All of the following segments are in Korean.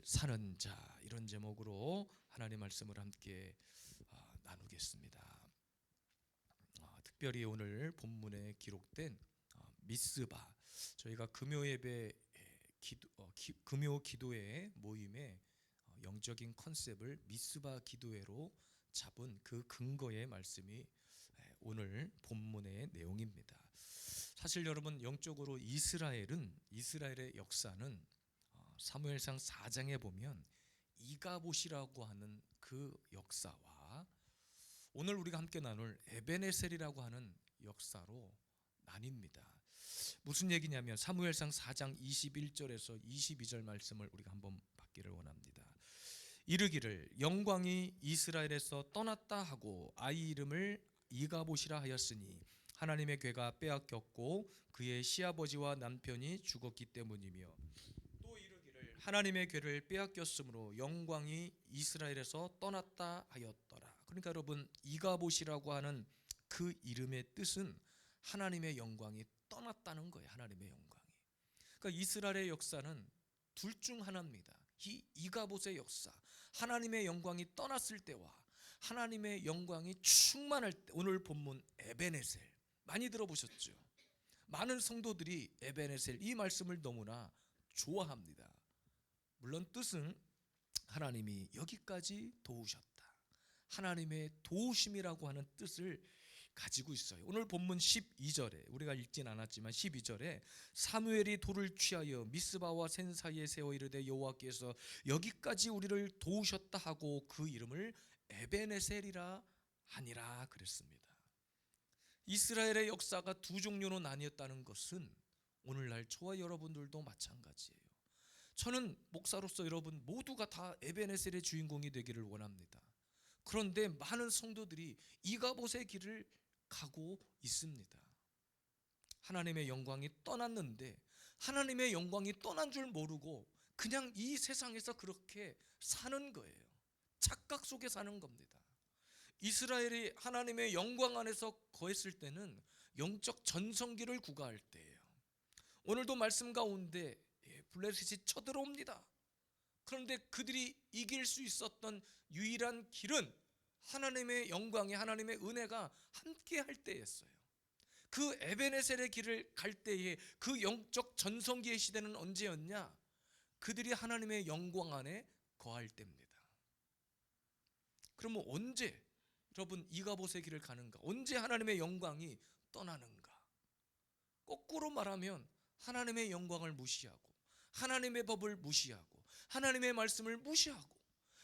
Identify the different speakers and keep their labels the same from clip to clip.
Speaker 1: 잘 사는 자, 이런 제목으로 하나님 말씀을 함께 나누겠습니다. 특별히 오늘 본문에 기록된 미스바, 저희가 금요 예배 금요 기도회 모임의 영적인 컨셉을 미스바 기도회로 잡은 그 근거의 말씀이 오늘 본문의 내용입니다. 사실 여러분, 영적으로 이스라엘의 역사는 사무엘상 4장에 보면 이가봇이라고 하는 그 역사와 오늘 우리가 함께 나눌 에베네셀이라고 하는 역사로 나뉩니다. 무슨 얘기냐면 사무엘상 4장 21절에서 22절 말씀을 우리가 한번 받기를 원합니다. 이르기를 영광이 이스라엘에서 떠났다 하고 아이 이름을 이가봇이라 하였으니 하나님의 괴가 빼앗겼고 그의 시아버지와 남편이 죽었기 때문이며, 또 이르기를 하나님의 괴를 빼앗겼으므로 영광이 이스라엘에서 떠났다 하였더라. 그러니까 여러분, 이가봇이라고 하는 그 이름의 뜻은 하나님의 영광이 떠났다는 거예요. 하나님의 영광이. 그러니까 이스라엘의 역사는 둘 중 하나입니다. 이 이가봇의 역사, 하나님의 영광이 떠났을 때와 하나님의 영광이 충만할 때. 오늘 본문 에베네셀 많이 들어보셨죠? 많은 성도들이 에베네셀 이 말씀을 너무나 좋아합니다. 물론 뜻은 하나님이 여기까지 도우셨다, 하나님의 도우심이라고 하는 뜻을 가지고 있어요. 오늘 본문 12절에, 우리가 읽진 않았지만 12절에 사무엘이 돌을 취하여 미스바와 센 사이에 세워 이르되 여호와께서 여기까지 우리를 도우셨다 하고 그 이름을 에베네셀이라 하니라 그랬습니다. 이스라엘의 역사가 두 종류로 나뉘었다는 것은 오늘날 저와 여러분들도 마찬가지예요. 저는 목사로서 여러분 모두가 다 에베네셀의 주인공이 되기를 원합니다. 그런데 많은 성도들이 이가봇의 길을 가고 있습니다. 하나님의 영광이 떠났는데 하나님의 영광이 떠난 줄 모르고 그냥 이 세상에서 그렇게 사는 거예요. 착각 속에 사는 겁니다. 이스라엘이 하나님의 영광 안에서 거했을 때는 영적 전성기를 구가할 때예요. 오늘도 말씀 가운데 블레셋이 쳐들어옵니다. 그런데 그들이 이길 수 있었던 유일한 길은 하나님의 영광이, 하나님의 은혜가 함께 할 때였어요. 그 에베네셀의 길을 갈 때에 그 영적 전성기의 시대는 언제였냐? 그들이 하나님의 영광 안에 거할 때입니다. 그러면 언제 여러분 이가봇의 길을 가는가? 언제 하나님의 영광이 떠나는가? 거꾸로 말하면 하나님의 영광을 무시하고 하나님의 법을 무시하고 하나님의 말씀을 무시하고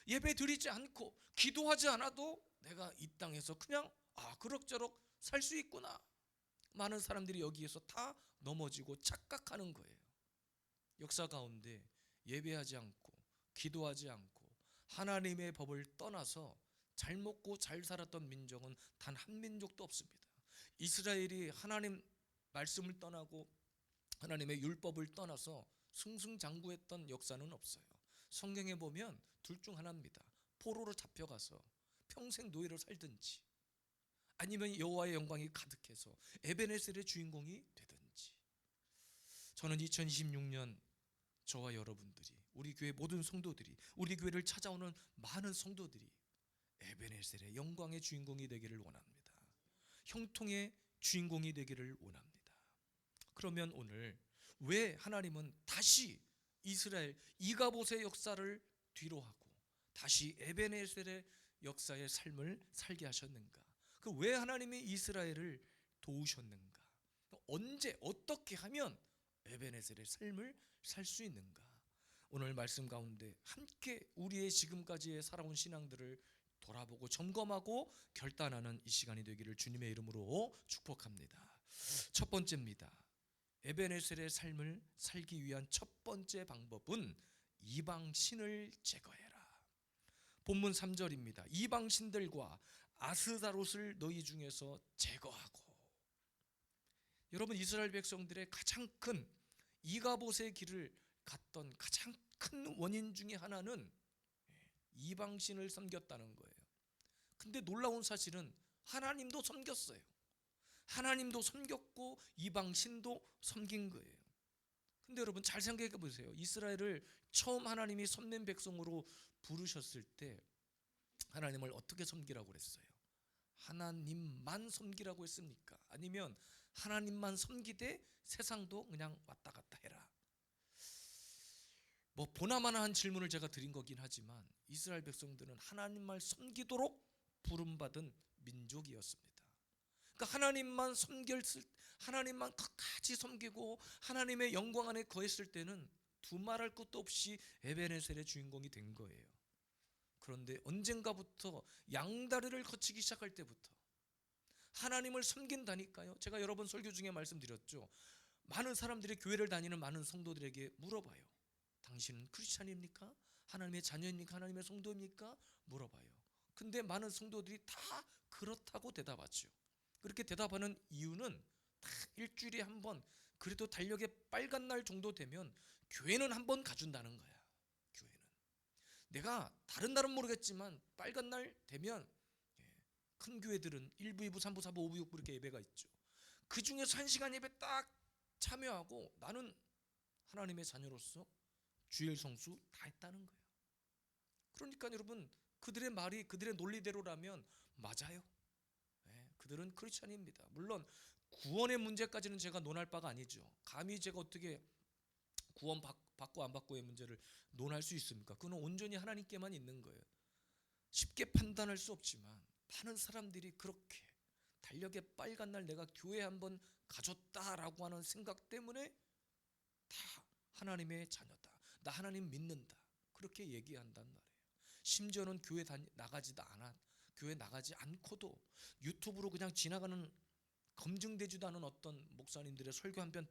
Speaker 1: 예배 드리지 않고 기도하지 않아도 내가 이 땅에서 그냥 그럭저럭 살 수 있구나. 많은 사람들이 여기에서 다 넘어지고 착각하는 거예요. 역사 가운데 예배하지 않고 기도하지 않고 하나님의 법을 떠나서 잘 먹고 잘 살았던 민족은 단 한 민족도 없습니다. 이스라엘이 하나님 말씀을 떠나고 하나님의 율법을 떠나서 승승장구했던 역사는 없어요. 성경에 보면 둘 중 하나입니다. 포로로 잡혀가서 평생 노예로 살든지 아니면 여호와의 영광이 가득해서 에베네셀의 주인공이 되든지. 저는 2026년 저와 여러분들이, 우리 교회 모든 성도들이, 우리 교회를 찾아오는 많은 성도들이 에베네셀의 영광의 주인공이 되기를 원합니다. 형통의 주인공이 되기를 원합니다. 그러면 오늘 왜 하나님은 다시 이스라엘 이가봇의 역사를 뒤로 하고 다시 에베네셀의 역사의 삶을 살게 하셨는가? 그 왜 하나님이 이스라엘을 도우셨는가? 언제 어떻게 하면 에베네셀의 삶을 살 수 있는가? 오늘 말씀 가운데 함께 우리의 지금까지의 살아온 신앙들을 돌아보고 점검하고 결단하는 이 시간이 되기를 주님의 이름으로 축복합니다. 첫 번째입니다. 에베네셀의 삶을 살기 위한 첫 번째 방법은 이방신을 제거해라. 본문 3절입니다. 이방신들과 아스다롯을 너희 중에서 제거하고. 여러분, 이스라엘 백성들의 가장 큰 이가봇의 길을 갔던 가장 큰 원인 중에 하나는 이방신을 섬겼다는 거예요. 근데 놀라운 사실은 하나님도 섬겼어요. 하나님도 섬겼고 이방신도 섬긴 거예요. 근데 여러분 잘 생각해 보세요. 이스라엘을 처음 하나님이 섬긴 백성으로 부르셨을 때 하나님을 어떻게 섬기라고 그랬어요? 하나님만 섬기라고 했습니까? 아니면 하나님만 섬기되 세상도 그냥 왔다 갔다 해라? 뭐 보나마나한 질문을 제가 드린 거긴 하지만 이스라엘 백성들은 하나님만 섬기도록 부름받은 민족이었습니다. 그러니까 하나님만 끝까지 섬기고 하나님의 영광 안에 거했을 때는 두말할 것도 없이 에베네셀의 주인공이 된 거예요. 그런데 언젠가부터 양다리를 거치기 시작할 때부터 하나님을 섬긴다니까요. 제가 여러 번 설교 중에 말씀드렸죠. 많은 사람들이 교회를 다니는 많은 성도들에게 물어봐요. 당신은 크리스찬입니까? 하나님의 자녀입니까? 하나님의 성도입니까? 물어봐요. 근데 많은 성도들이 다 그렇다고 대답하죠. 그렇게 대답하는 이유는 다 일주일에 한 번, 그래도 달력에 빨간 날 정도 되면 교회는 한 번 가준다는 거야. 교회는 내가 다른 날은 모르겠지만 빨간 날 되면 큰 교회들은 1부, 2부, 3부, 4부, 5부, 6부 이렇게 예배가 있죠. 그 중에서 1시간 예배 딱 참여하고 나는 하나님의 자녀로서 주일 성수 다 했다는 거예요. 그러니까 여러분 그들의 말이 그들의 논리대로라면 맞아요. 그들은 크리스찬입니다. 물론 구원의 문제까지는 제가 논할 바가 아니죠. 감히 제가 어떻게 구원 받고 안 받고의 문제를 논할 수 있습니까? 그건 온전히 하나님께만 있는 거예요. 쉽게 판단할 수 없지만 많은 사람들이 그렇게 달력에 빨간 날 내가 교회 한번 가졌다라고 하는 생각 때문에 다 하나님의 자녀다, 나 하나님 믿는다, 그렇게 얘기한단 말이에요. 심지어는 교회 나가지 않고도 유튜브로 그냥 지나가는 검증되지도 않은 어떤 목사님들의 설교 한 편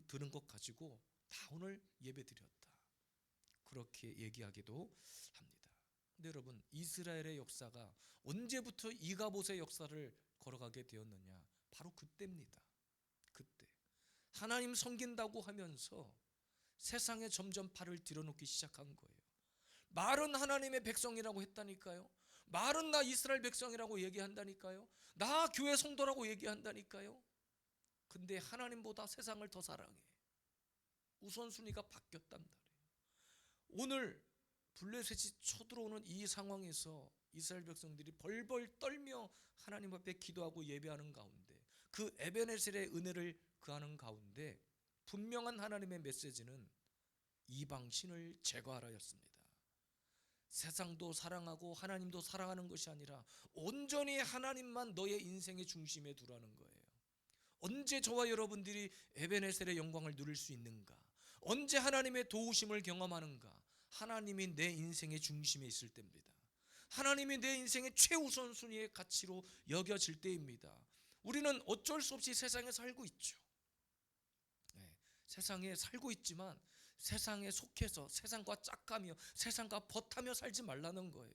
Speaker 1: 들은 것 가지고 다 오늘 예배 드렸다, 그렇게 얘기하기도 합니다. 근데 여러분 이스라엘의 역사가 언제부터 이가봇의 역사를 걸어가게 되었느냐? 바로 그때입니다. 그때 하나님 섬긴다고 하면서 세상에 점점 팔을 들여놓기 시작한 거예요. 말은 하나님의 백성이라고 했다니까요. 말은 나 이스라엘 백성이라고 얘기한다니까요. 나 교회 성도라고 얘기한다니까요. 근데 하나님보다 세상을 더 사랑해. 우선순위가 바뀌었단 말이에요. 오늘 블레셋이 쳐들어오는 이 상황에서 이스라엘 백성들이 벌벌 떨며 하나님 앞에 기도하고 예배하는 가운데, 그 에베네셀의 은혜를 구하는 가운데 분명한 하나님의 메시지는 이방신을 제거하라였습니다. 세상도 사랑하고 하나님도 사랑하는 것이 아니라 온전히 하나님만 너의 인생의 중심에 두라는 거예요. 언제 저와 여러분들이 에베네셀의 영광을 누릴 수 있는가? 언제 하나님의 도우심을 경험하는가? 하나님이 내 인생의 중심에 있을 때입니다. 하나님이 내 인생의 최우선순위의 가치로 여겨질 때입니다. 우리는 어쩔 수 없이 세상에 살고 있죠. 세상에 살고 있지만 세상에 속해서 세상과 짝가며 세상과 벗하며 살지 말라는 거예요.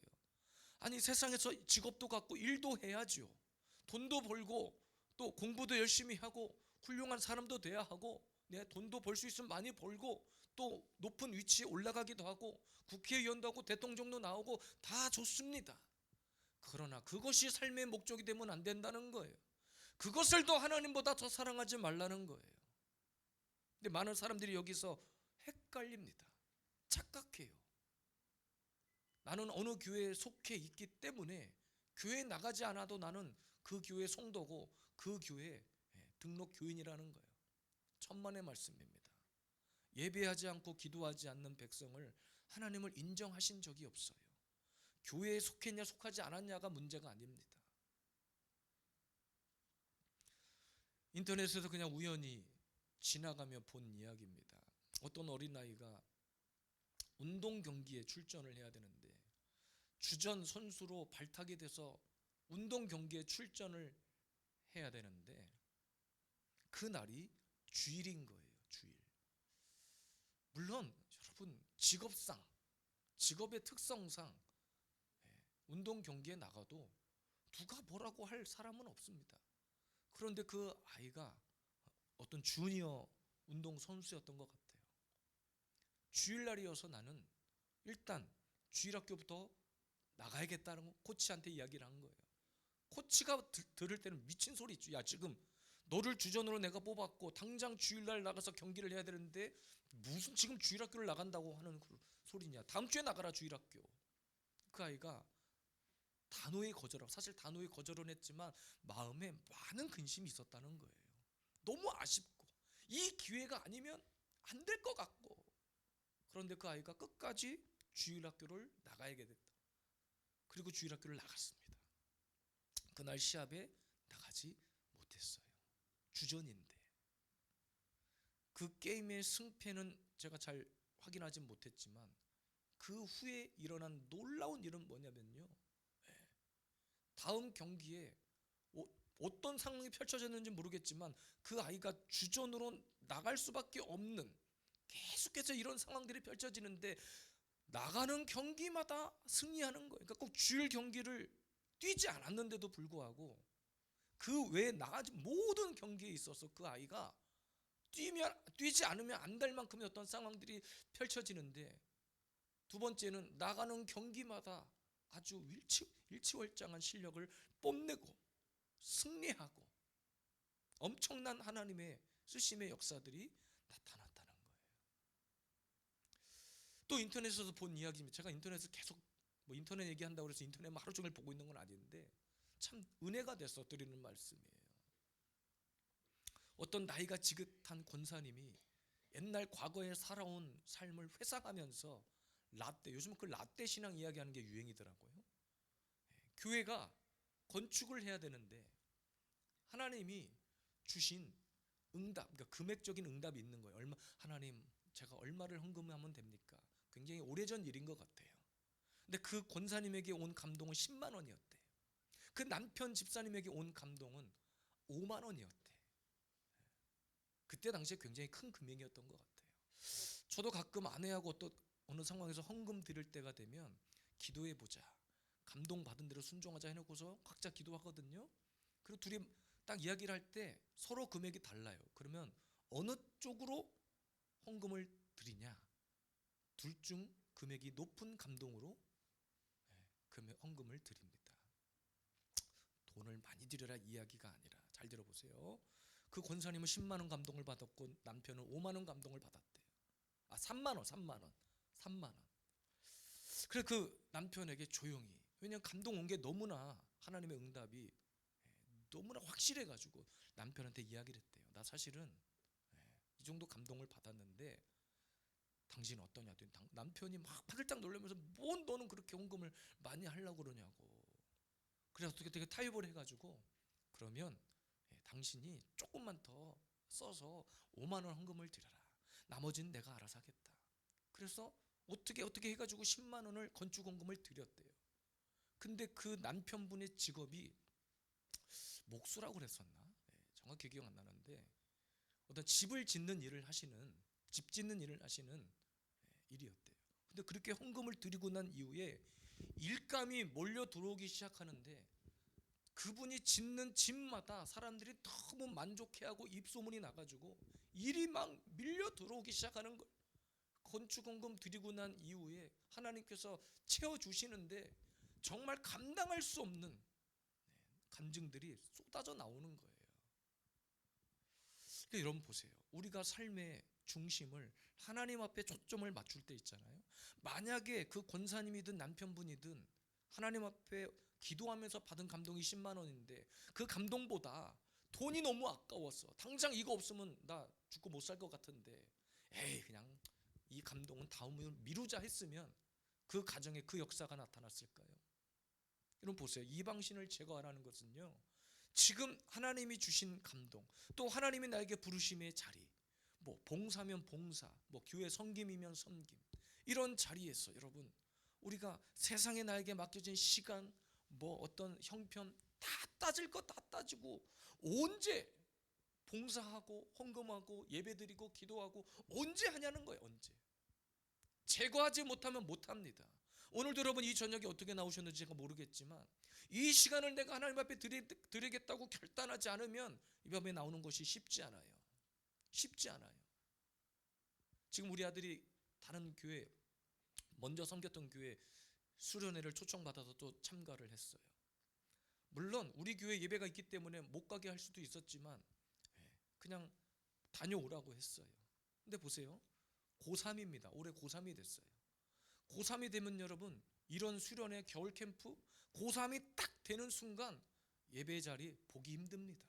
Speaker 1: 아니 세상에서 직업도 갖고 일도 해야죠. 돈도 벌고 또 공부도 열심히 하고 훌륭한 사람도 돼야 하고, 내 돈도 벌 수 있으면 많이 벌고 또 높은 위치에 올라가기도 하고 국회의원도 하고 대통령도 나오고 다 좋습니다. 그러나 그것이 삶의 목적이 되면 안 된다는 거예요. 그것을 더 하나님보다 더 사랑하지 말라는 거예요. 근데 많은 사람들이 여기서 헷갈립니다. 착각해요. 나는 어느 교회에 속해 있기 때문에 교회에 나가지 않아도 나는 그 교회 성도고 그 교회 등록 교인이라는 거예요. 천만의 말씀입니다. 예배하지 않고 기도하지 않는 백성을 하나님을 인정하신 적이 없어요. 교회에 속했냐 속하지 않았냐가 문제가 아닙니다. 인터넷에서 그냥 우연히 지나가며 본 이야기입니다. 어떤 어린아이가 운동 경기에 출전을 해야 되는데 주전 선수로 발탁이 돼서 운동 경기에 출전을 해야 되는데 그날이 주일인 거예요. 주일. 물론 여러분 직업의 특성상 운동 경기에 나가도 누가 뭐라고 할 사람은 없습니다. 그런데 그 아이가 어떤 주니어 운동 선수였던 것 같아요. 주일날이어서 나는 일단 주일학교부터 나가야겠다는 코치한테 이야기를 한 거예요. 코치가 들을 때는 미친 소리 있죠. 야 지금 너를 주전으로 내가 뽑았고 당장 주일날 나가서 경기를 해야 되는데 무슨 지금 주일학교를 나간다고 하는 그 소리냐. 다음 주에 나가라 주일학교. 그 아이가 단호히 거절하고, 사실 단호히 거절은 했지만 마음에 많은 근심이 있었다는 거예요. 너무 아쉽고 이 기회가 아니면 안 될 것 같고. 그런데 그 아이가 끝까지 주일학교를 나가야게 됐다. 그리고 주일학교를 나갔습니다. 그날 시합에 나가지 못했어요. 주전인데. 그 게임의 승패는 제가 잘 확인하지 못했지만 그 후에 일어난 놀라운 일은 뭐냐면요, 다음 경기에 어떤 상황이 펼쳐졌는지 모르겠지만 그 아이가 주전으로 나갈 수밖에 없는, 계속해서 이런 상황들이 펼쳐지는데 나가는 경기마다 승리하는 거예요. 그러니까 꼭 주일 경기를 뛰지 않았는데도 불구하고 그 외에 나가지 모든 경기에 있어서 그 아이가 뛰지 않으면 안 될 만큼의 어떤 상황들이 펼쳐지는데, 두 번째는 나가는 경기마다 아주 일치월장한 실력을 뽐내고 승리하고 엄청난 하나님의 쓰심의 역사들이 나타났다는 거예요. 또 인터넷에서 본 이야기입니다. 제가 인터넷에서 계속 인터넷 얘기한다고 해서 인터넷 하루 종일 보고 있는 건 아닌데 참 은혜가 돼서 드리는 말씀이에요. 어떤 나이가 지긋한 권사님이 옛날 과거에 살아온 삶을 회상하면서 라떼, 요즘 그 라떼 신앙 이야기하는 게 유행이더라고요. 교회가 건축을 해야 되는데 하나님이 주신 응답, 그러니까 금액적인 응답이 있는 거예요. 하나님 제가 얼마를 헌금하면 됩니까? 굉장히 오래전 일인 것 같아요. 근데 그 권사님에게 온 감동은 10만 원이었대요. 그 남편 집사님에게 온 감동은 5만 원이었대. 그때 당시에 굉장히 큰 금액이었던 것 같아요. 저도 가끔 아내하고 어느 상황에서 헌금 드릴 때가 되면 기도해 보자, 감동받은 대로 순종하자 해놓고서 각자 기도하거든요. 그리고 둘이 딱 이야기를 할 때 서로 금액이 달라요. 그러면 어느 쪽으로 헌금을 드리냐, 둘 중 금액이 높은 감동으로 헌금을 드립니다. 돈을 많이 드려라 이야기가 아니라, 잘 들어보세요. 그 권사님은 10만 원 감동을 받았고 남편은 5만 원 감동을 받았대요. 3만 원. 그래 그 남편에게 조용히, 왜냐하면 감동 온 게 너무나, 하나님의 응답이 너무나 확실해가지고 남편한테 이야기를 했대요. 나 사실은 이 정도 감동을 받았는데 당신은 어떠냐. 남편이 막 파들짝 놀라면서 뭔 너는 그렇게 헌금을 많이 하려고 그러냐고. 그래서 어떻게 되게 타협을 해가지고, 그러면 당신이 조금만 더 써서 5만 원 헌금을 드려라. 나머지는 내가 알아서 하겠다. 그래서 어떻게 해가지고 10만 원을 건축 헌금을 드렸대요. 근데 그 남편분의 직업이 목수라고 그랬었나? 정확히 기억 안 나는데 어떤 집을 짓는 일을 하시는, 집 짓는 일을 하시는 일이었대요. 근데 그렇게 헌금을 드리고 난 이후에 일감이 몰려 들어오기 시작하는데 그분이 짓는 집마다 사람들이 너무 만족해하고 입소문이 나가지고 일이 막 밀려 들어오기 시작하는 거예요. 건축헌금 드리고 난 이후에 하나님께서 채워주시는데 정말 감당할 수 없는 간증들이 쏟아져 나오는 거예요. 그러니까 여러분 보세요. 우리가 삶의 중심을 하나님 앞에 초점을 맞출 때 있잖아요. 만약에 그 권사님이든 남편분이든 하나님 앞에 기도하면서 받은 감동이 10만 원인데 그 감동보다 돈이 너무 아까워서 당장 이거 없으면 나 죽고 못 살 것 같은데 에이 그냥 이 감동은 다음을 미루자 했으면 그 가정에 그 역사가 나타났을까요? 여러분 보세요. 이방신을 제거하라는 것은요, 지금 하나님이 주신 감동, 또 하나님이 나에게 부르심의 자리, 봉사면 봉사, 교회 섬김이면 섬김, 이런 자리에서 여러분 우리가 세상에 나에게 맡겨진 시간, 어떤 형편 다 따질 거 다 따지고 언제 봉사하고 헌금하고 예배드리고 기도하고 언제 하냐는 거예요. 언제 제거하지 못하면 못합니다. 오늘도 여러분 이 저녁에 어떻게 나오셨는지 제가 모르겠지만 이 시간을 내가 하나님 앞에 드리겠다고 결단하지 않으면 이 밤에 나오는 것이 쉽지 않아요. 쉽지 않아요. 지금 우리 아들이 다른 교회, 먼저 섬겼던 교회 수련회를 초청받아서 또 참가를 했어요. 물론 우리 교회 예배가 있기 때문에 못 가게 할 수도 있었지만 그냥 다녀오라고 했어요. 근데 보세요. 고3입니다. 올해 고3이 됐어요. 고3이 되면 여러분, 이런 수련회 겨울 캠프 고3이 딱 되는 순간 예배 자리 보기 힘듭니다.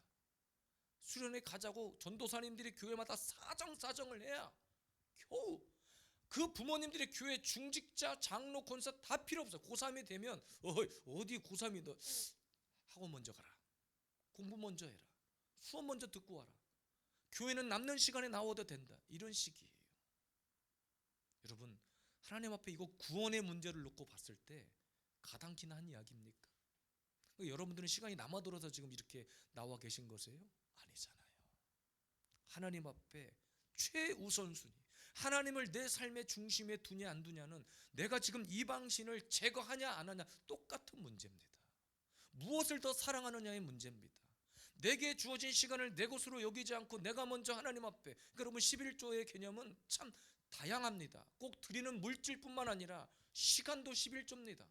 Speaker 1: 수련회 가자고 전도사님들이 교회마다 사정을 해야 겨우 그 부모님들이 교회 중직자, 장로, 권사 다 필요 없어. 고3이 되면 어디 고3이 너 학원 먼저 가라. 공부 먼저 해라. 수업 먼저 듣고 와라. 교회는 남는 시간에 나와도 된다. 이런 식이에요. 여러분, 하나님 앞에 이거 구원의 문제를 놓고 봤을 때 가당키나 한 이야기입니까? 여러분들은 시간이 남아돌아서 지금 이렇게 나와 계신 것이에요? 아니잖아요. 하나님 앞에 최우선순위, 하나님을 내 삶의 중심에 두냐 안 두냐는 내가 지금 이방신을 제거하냐 안 하냐 똑같은 문제입니다. 무엇을 더 사랑하느냐의 문제입니다. 내게 주어진 시간을 내 것으로 여기지 않고 내가 먼저 하나님 앞에, 여러분 11조의 개념은 참 다양합니다. 꼭 드리는 물질뿐만 아니라 시간도 11조입니다.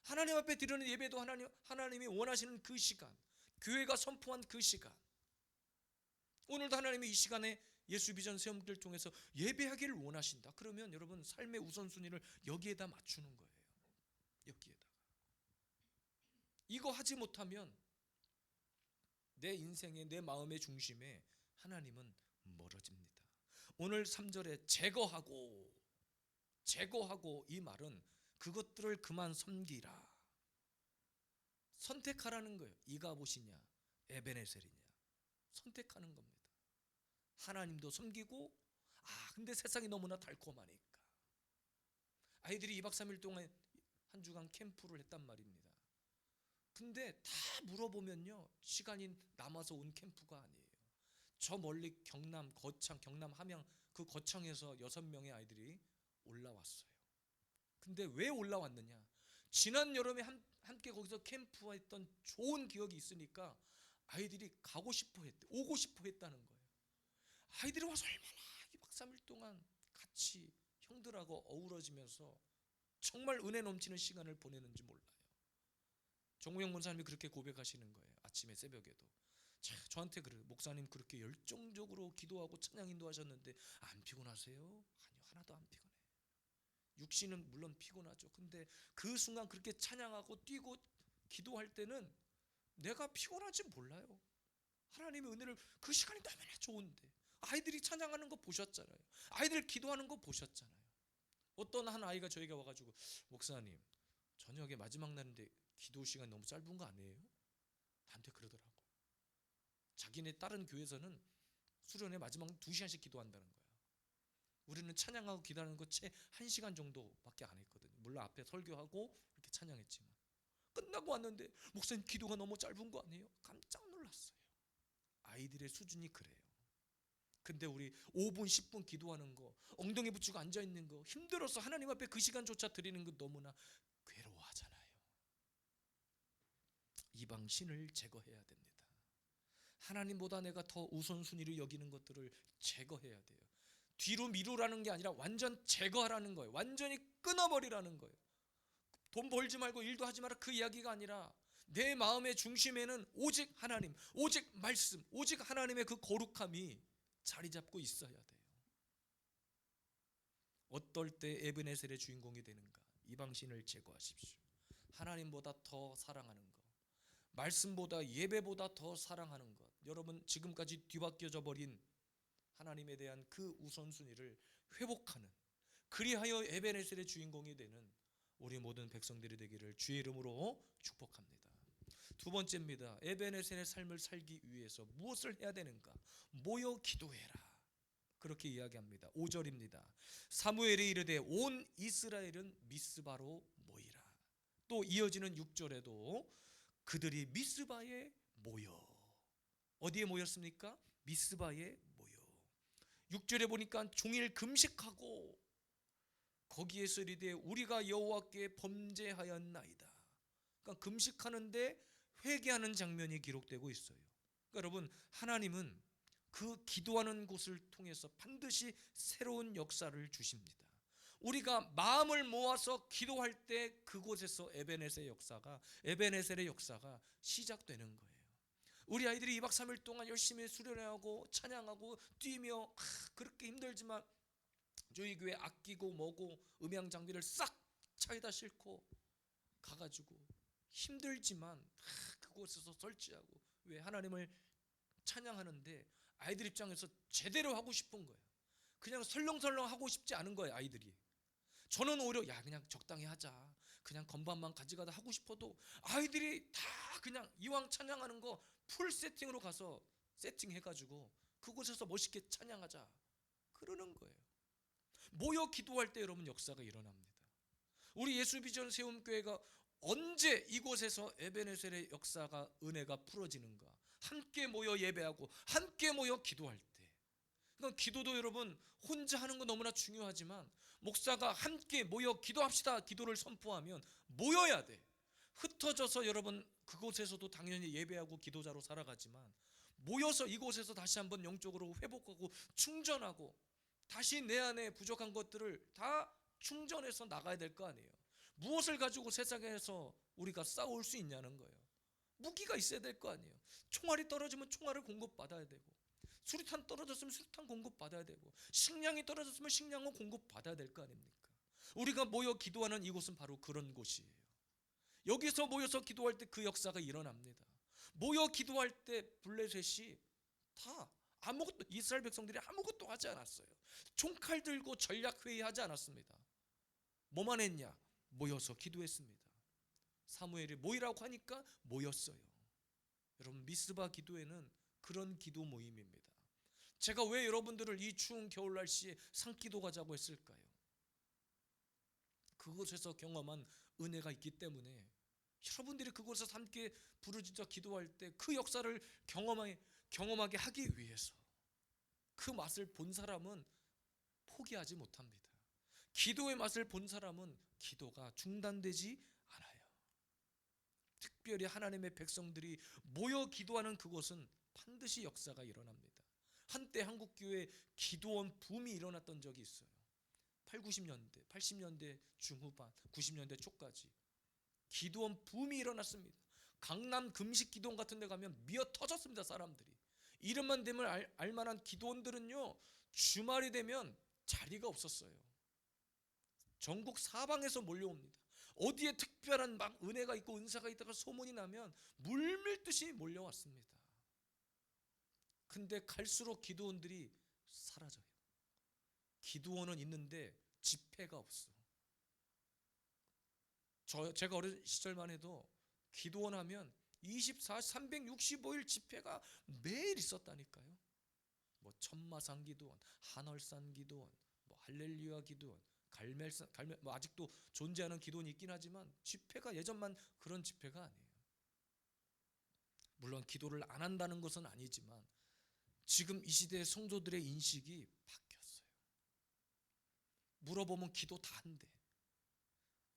Speaker 1: 하나님 앞에 드리는 예배도 하나님이 원하시는 그 시간, 교회가 선포한 그 시간, 오늘도 하나님이 이 시간에 예수 비전 체험기를 통해서 예배하기를 원하신다. 그러면 여러분 삶의 우선순위를 여기에다 맞추는 거예요. 여기에다가. 이거 하지 못하면 내 인생의, 내 마음의 중심에 하나님은 멀어집니다. 오늘 3절에 제거하고 이 말은 그것들을 그만 섬기라. 선택하라는 거예요. 이가봇이냐 에베네셀이냐 선택하는 겁니다. 하나님도 섬기고, 근데 세상이 너무나 달콤하니까 아이들이 2박 3일 동안 한 주간 캠프를 했단 말입니다. 근데 다 물어보면요, 시간이 남아서 온 캠프가 아니에요. 저 멀리 경남 거창, 경남 함양 그 거창에서 6명의 아이들이 올라왔어요. 근데 왜 올라왔느냐? 지난 여름에 함께 거기서 캠프했던 좋은 기억이 있으니까 아이들이 가고 싶어 했대, 오고 싶어 했다는 거예요. 아이들이 와서 얼마나 2박 3일 동안 같이 형들하고 어우러지면서 정말 은혜 넘치는 시간을 보내는지 몰라요. 정우영 목사님이 그렇게 고백하시는 거예요. 아침에 새벽에도 저한테 그래요. 목사님 그렇게 열정적으로 기도하고 찬양 인도하셨는데 안 피곤하세요? 아니요, 하나도 안 피곤해요. 육신은 물론 피곤하죠. 근데 그 순간 그렇게 찬양하고 뛰고 기도할 때는 내가 피곤한지 몰라요. 하나님의 은혜를, 그 시간이 너무나 좋은데 아이들이 찬양하는 거 보셨잖아요. 아이들 기도하는 거 보셨잖아요. 어떤 한 아이가 저에게 와가지고 목사님 저녁에 마지막 날인데 기도 시간 너무 짧은 거 아니에요? 나한테 그러더라고. 자기네 다른 교회에서는 수련회 마지막 2시간씩 기도한다는 거야. 우리는 찬양하고 기도하는 거 채 1시간 정도밖에 안 했거든요. 물론 앞에 설교하고 이렇게 찬양했지만 끝나고 왔는데 목사님 기도가 너무 짧은 거 아니에요? 깜짝 놀랐어요. 아이들의 수준이 그래요. 근데 우리 5분 10분 기도하는 거, 엉덩이 붙이고 앉아있는 거 힘들어서 하나님 앞에 그 시간조차 드리는 거 너무나 괴로워하잖아요. 이방 신을 제거해야 됩니다. 하나님보다 내가 더 우선순위로 여기는 것들을 제거해야 돼요. 뒤로 미루라는 게 아니라 완전 제거하라는 거예요. 완전히 끊어버리라는 거예요. 돈 벌지 말고 일도 하지 마라 그 이야기가 아니라 내 마음의 중심에는 오직 하나님, 오직 말씀, 오직 하나님의 그 거룩함이 자리 잡고 있어야 돼요. 어떨 때 에베네셀의 주인공이 되는가? 이방신을 제거하십시오. 하나님보다 더 사랑하는 것, 말씀보다 예배보다 더 사랑하는 것, 여러분 지금까지 뒤바뀌어져 버린 하나님에 대한 그 우선순위를 회복하는, 그리하여 에베네셀의 주인공이 되는 우리 모든 백성들이 되기를 주의 이름으로 축복합니다. 두 번째입니다. 에베네셀의 삶을 살기 위해서 무엇을 해야 되는가? 모여 기도해라. 그렇게 이야기합니다. 5절입니다. 사무엘이 이르되 온 이스라엘은 미스바로 모이라. 또 이어지는 6절에도 그들이 미스바에 모여. 어디에 모였습니까? 미스바에 모여. 6절에 보니까 종일 금식하고 거기에서 이르되 우리가 여호와께 범죄하였나이다. 그러니까 금식하는데 회개하는 장면이 기록되고 있어요. 그러니까 여러분 하나님은 그 기도하는 곳을 통해서 반드시 새로운 역사를 주십니다. 우리가 마음을 모아서 기도할 때 그곳에서 에베네셀의 역사가 시작되는 거예요. 우리 아이들이 2박 3일 동안 열심히 수련회하고 찬양하고 뛰며 그렇게 힘들지만 저희 교회 아끼고 뭐고 음향 장비를 싹 차에다 싣고 가가지고 힘들지만 그곳에서 설치하고 왜 하나님을 찬양하는데 아이들 입장에서 제대로 하고 싶은 거예요. 그냥 설렁설렁 하고 싶지 않은 거예요. 아이들이. 저는 오히려 야 그냥 적당히 하자, 그냥 건반만 가져가다 하고 싶어도 아이들이 다 그냥 이왕 찬양하는 거 풀 세팅으로 가서 세팅해가지고 그곳에서 멋있게 찬양하자 그러는 거예요. 모여 기도할 때 여러분 역사가 일어납니다. 우리 예수비전 세움교회가 언제 이곳에서 에베네셀의 역사가 은혜가 풀어지는가? 함께 모여 예배하고 함께 모여 기도할 때. 그러니까 기도도 여러분 혼자 하는 거 너무나 중요하지만 목사가 함께 모여 기도합시다 기도를 선포하면 모여야 돼. 흩어져서 여러분 그곳에서도 당연히 예배하고 기도자로 살아가지만 모여서 이곳에서 다시 한번 영적으로 회복하고 충전하고 다시 내 안에 부족한 것들을 다 충전해서 나가야 될 거 아니에요. 무엇을 가지고 세상에서 우리가 싸울 수 있냐는 거예요. 무기가 있어야 될 거 아니에요. 총알이 떨어지면 총알을 공급받아야 되고, 수류탄 떨어졌으면 수류탄 공급받아야 되고, 식량이 떨어졌으면 식량을 공급받아야 될 거 아닙니까? 우리가 모여 기도하는 이곳은 바로 그런 곳이에요. 여기서 모여서 기도할 때 그 역사가 일어납니다. 모여 기도할 때 블레셋이 다 아무것도, 이스라엘 백성들이 아무것도 하지 않았어요. 총칼 들고 전략 회의하지 않았습니다. 뭐만 했냐? 모여서 기도했습니다. 사무엘이 모이라고 하니까 모였어요. 여러분 미스바 기도회는 그런 기도 모임입니다. 제가 왜 여러분들을 이 추운 겨울 날씨에 산기도 가자고 했을까요? 그곳에서 경험한 은혜가 있기 때문에 여러분들이 그곳에서 함께 부르짖어 기도할 때 그 역사를 경험하게 하기 위해서 그 맛을 본 사람은 포기하지 못합니다. 기도의 맛을 본 사람은 기도가 중단되지 않아요. 특별히 하나님의 백성들이 모여 기도하는 그곳은 반드시 역사가 일어납니다. 한때 한국교회 기도원 붐이 일어났던 적이 있어요. 8, 90년대, 80년대 중후반, 90년대 초까지 기도원 붐이 일어났습니다. 강남 금식 기도원 같은 데 가면 미어 터졌습니다. 사람들이. 이름만 되면 알만한 기도원들은요 주말이 되면 자리가 없었어요. 전국 사방에서 몰려옵니다. 어디에 특별한 막 은혜가 있고 은사가 있다가 소문이 나면 물밀듯이 몰려왔습니다. 근데 갈수록 기도원들이 사라져요. 기도원은 있는데 집회가 없어. 제가 어린 시절만 해도 기도원 하면 365일 집회가 매일 있었다니까요. 뭐 천마산 기도원, 한월산 기도원, 뭐 할렐루야 기도원, 갈멜 뭐 아직도 존재하는 기도원이 있긴 하지만 집회가 예전만 그런 집회가 아니에요. 물론 기도를 안 한다는 것은 아니지만 지금 이 시대의 성도들의 인식이 바뀌었어요. 물어보면 기도 다 한대.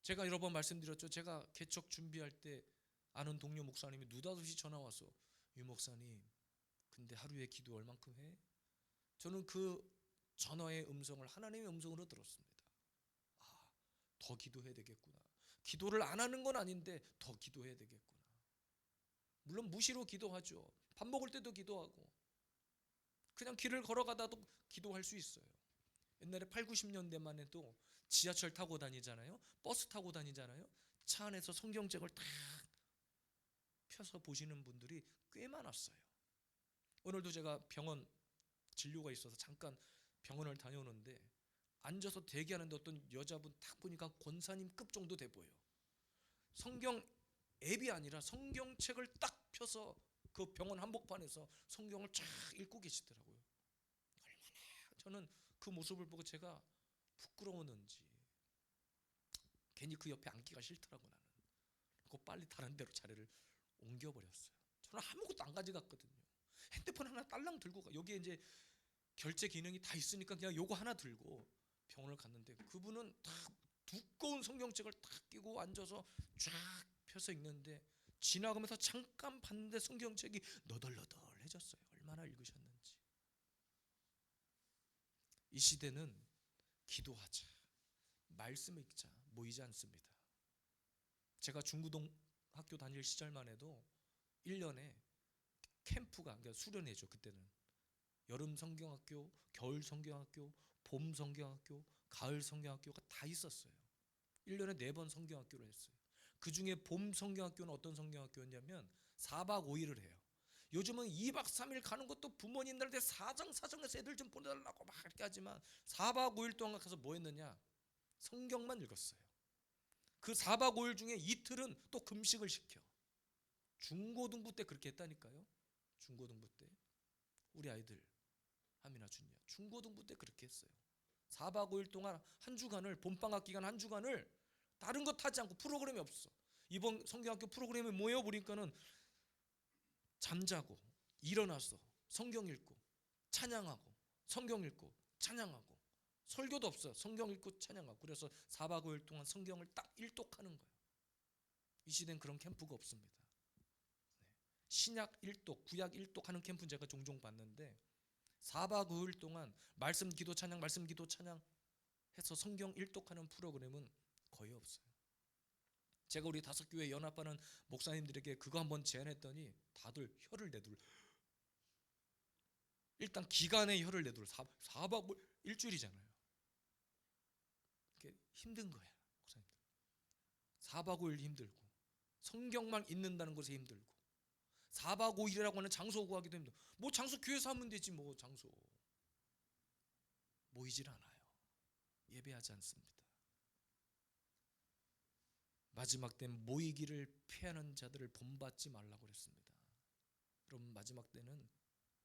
Speaker 1: 제가 여러 번 말씀드렸죠. 제가 개척 준비할 때 아는 동료 목사님이 느닷없이 전화 와서 유 목사님 근데 하루에 기도 얼만큼 해? 저는 그 전화의 음성을 하나님의 음성으로 들었습니다. 더 기도해야 되겠구나. 기도를 안 하는 건 아닌데 더 기도해야 되겠구나. 물론 무시로 기도하죠. 밥 먹을 때도 기도하고 그냥 길을 걸어가다도 기도할 수 있어요. 옛날에 8, 90년대만 해도 지하철 타고 다니잖아요. 버스 타고 다니잖아요. 차 안에서 성경책을 딱 펴서 보시는 분들이 꽤 많았어요. 오늘도 제가 병원 진료가 있어서 잠깐 병원을 다녀오는데 앉아서 대기하는데 어떤 여자분 딱 보니까 권사님급 정도 돼 보여요. 성경 앱이 아니라 성경책을 딱 펴서 그 병원 한복판에서 성경을 쫙 읽고 계시더라고요. 얼마나 저는 그 모습을 보고 제가 부끄러웠는지 괜히 그 옆에 앉기가 싫더라고 나는. 그거 빨리 다른 데로 자리를 옮겨버렸어요. 저는 아무것도 안 가져갔거든요. 핸드폰 하나 딸랑 들고 가. 여기에 이제 결제 기능이 다 있으니까 그냥 요거 하나 들고 병원을 갔는데 그분은 다 두꺼운 성경책을 딱 끼고 앉아서 쫙 펴서 읽는데 지나가면서 잠깐 봤는데 성경책이 너덜너덜해졌어요. 얼마나 읽으셨는지. 이 시대는 기도하자, 말씀 읽자 모이지 않습니다. 제가 중고등 학교 다닐 시절만 해도 1년에 캠프가, 그러니까 수련회죠. 그때는 여름 성경학교, 겨울 성경학교, 봄 성경학교, 가을 성경학교가 다 있었어요. 1년에 4번 성경학교를 했어요. 그 중에 봄 성경학교는 어떤 성경학교였냐면 4박 5일을 해요. 요즘은 2박 3일 가는 것도 부모님들한테 사정사정해서 애들 좀 보내달라고 막 이렇게 하지만 4박 5일 동안 가서 뭐 했느냐? 성경만 읽었어요. 그 4박 5일 중에 이틀은 또 금식을 시켜. 중고등부 때 그렇게 했다니까요. 중고등부 때 우리 아이들 하미나 준이야 중고등부 때 그렇게 했어요. 4박 5일 동안 한 주간을, 봄방학 기간 한 주간을 다른 것 하지 않고, 프로그램이 없어. 이번 성경학교 프로그램이 뭐예요? 보니까는 잠자고 일어나서 성경 읽고 찬양하고, 성경 읽고 찬양하고, 설교도 없어. 성경 읽고 찬양하고. 그래서 4박 5일 동안 성경을 딱 일독하는 거예요. 이 시대는 그런 캠프가 없습니다. 신약 일독, 구약 일독하는 캠프는 제가 종종 봤는데 4박 5일 동안 말씀 기도 찬양, 말씀 기도 찬양 해서 성경 일독하는 프로그램은 거의 없어요. 제가 우리 다섯 교회 연합하는 목사님들에게 그거 한번 제안했더니 다들 혀를 내둘. 일단 기간에 혀를 내둘. 4박 5일, 일주일이잖아요. 이게 힘든 거야, 목사님들. 4박 5일 힘들고, 성경만 읽는다는 것에 힘들고, 4박 5일이라고 하는 장소 구하기도 힘들고. 뭐 장소 교회에서 하면 되지, 뭐 장소. 모이질 않아요. 예배하지 않습니다. 마지막 때는 모이기를 피하는 자들을 본받지 말라고 그랬습니다. 여러분, 마지막 때는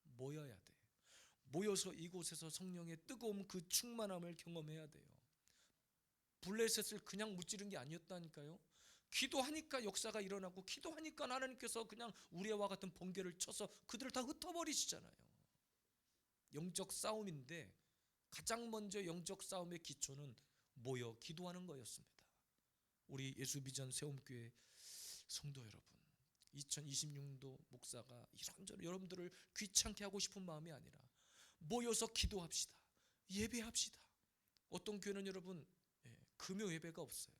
Speaker 1: 모여야 돼요. 모여서 이곳에서 성령의 뜨거움, 그 충만함을 경험해야 돼요. 블레셋을 그냥 무찌른 게 아니었다니까요. 기도하니까 역사가 일어나고, 기도하니까 하나님께서 그냥 우리와 같은 번개를 쳐서 그들을 다 흩어버리시잖아요. 영적 싸움인데 가장 먼저 영적 싸움의 기초는 모여 기도하는 거였습니다. 우리 예수비전 세움교회 성도 여러분, 2026년도 목사가 이런저런 여러분들을 귀찮게 하고 싶은 마음이 아니라 모여서 기도합시다. 예배합시다. 어떤 교회는 여러분 금요 예배가 없어요.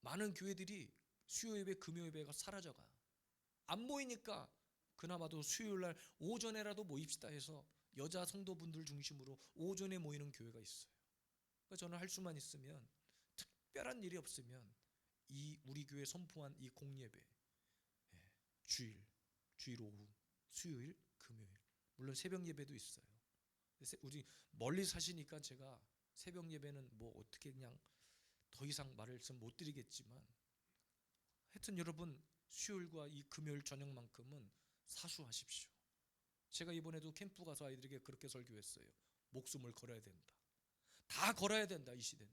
Speaker 1: 많은 교회들이 수요 예배, 금요 예배가 사라져가. 안 모이니까 그나마도 수요일날 오전에라도 모입시다 해서 여자 성도분들 중심으로 오전에 모이는 교회가 있어요. 그러니까 저는 할 수만 있으면, 특별한 일이 없으면 이 우리 교회 선포한 이 공예배, 주일 오후, 수요일, 금요일, 물론 새벽 예배도 있어요. 우리 멀리 사시니까 제가 새벽 예배는 뭐 어떻게 그냥 더 이상 말씀 못 드리겠지만, 하여튼 여러분 수요일과 이 금요일 저녁만큼은 사수하십시오. 제가 이번에도 캠프 가서 아이들에게 그렇게 설교했어요. 목숨을 걸어야 된다. 다 걸어야 된다. 이 시대는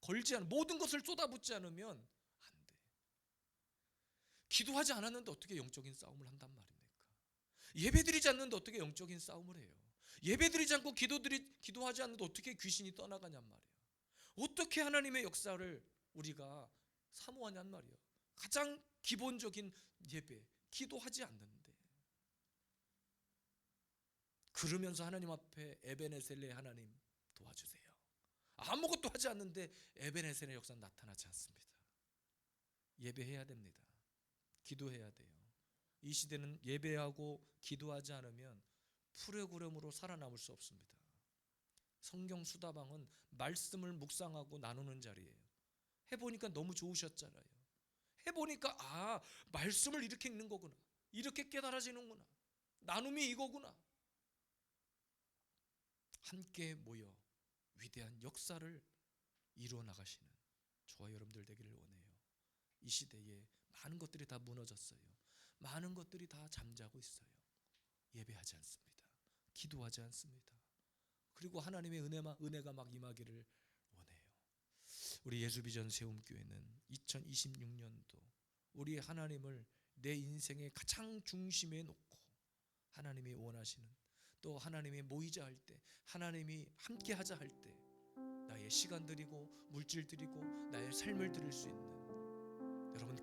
Speaker 1: 걸지 않으면, 모든 것을 쏟아붓지 않으면 안 돼. 기도하지 않았는데 어떻게 영적인 싸움을 한단 말입니까? 예배드리지 않는데 어떻게 영적인 싸움을 해요? 예배드리지 않고 기도하지 않는데 어떻게 귀신이 떠나가냔 말이에요. 어떻게 하나님의 역사를 우리가 사모하냔 말이에요. 가장 기본적인 예배, 기도하지 않는데. 그러면서 하나님 앞에 에베네셀의 하나님 도와주세요. 아무것도 하지 않는데 에베네셀의 역사는 나타나지 않습니다. 예배해야 됩니다. 기도해야 돼요. 이 시대는 예배하고 기도하지 않으면 프로그램으로 살아남을 수 없습니다. 성경 수다방은 말씀을 묵상하고 나누는 자리예요. 해보니까 너무 좋으셨잖아요. 해보니까 말씀을 이렇게 읽는 거구나, 이렇게 깨달아지는구나, 나눔이 이거구나. 함께 모여 위대한 역사를 이루어 나가시는 저와 여러분들 되기를 원해요. 이 시대에 많은 것들이 다 무너졌어요. 많은 것들이 다 잠자고 있어요. 예배하지 않습니다. 기도하지 않습니다. 그리고 하나님의 은혜가 막 임하기를 원해요. 우리 예수비전 세움교회는 2026년도 우리 하나님을 내 인생의 가장 중심에 놓고, 하나님이 원하시는, 또 하나님이 모이자 할 때, 하나님이 함께 하자 할 때 나의 시간 드리고 물질 드리고 나의 삶을 드릴 수 있는, 여러분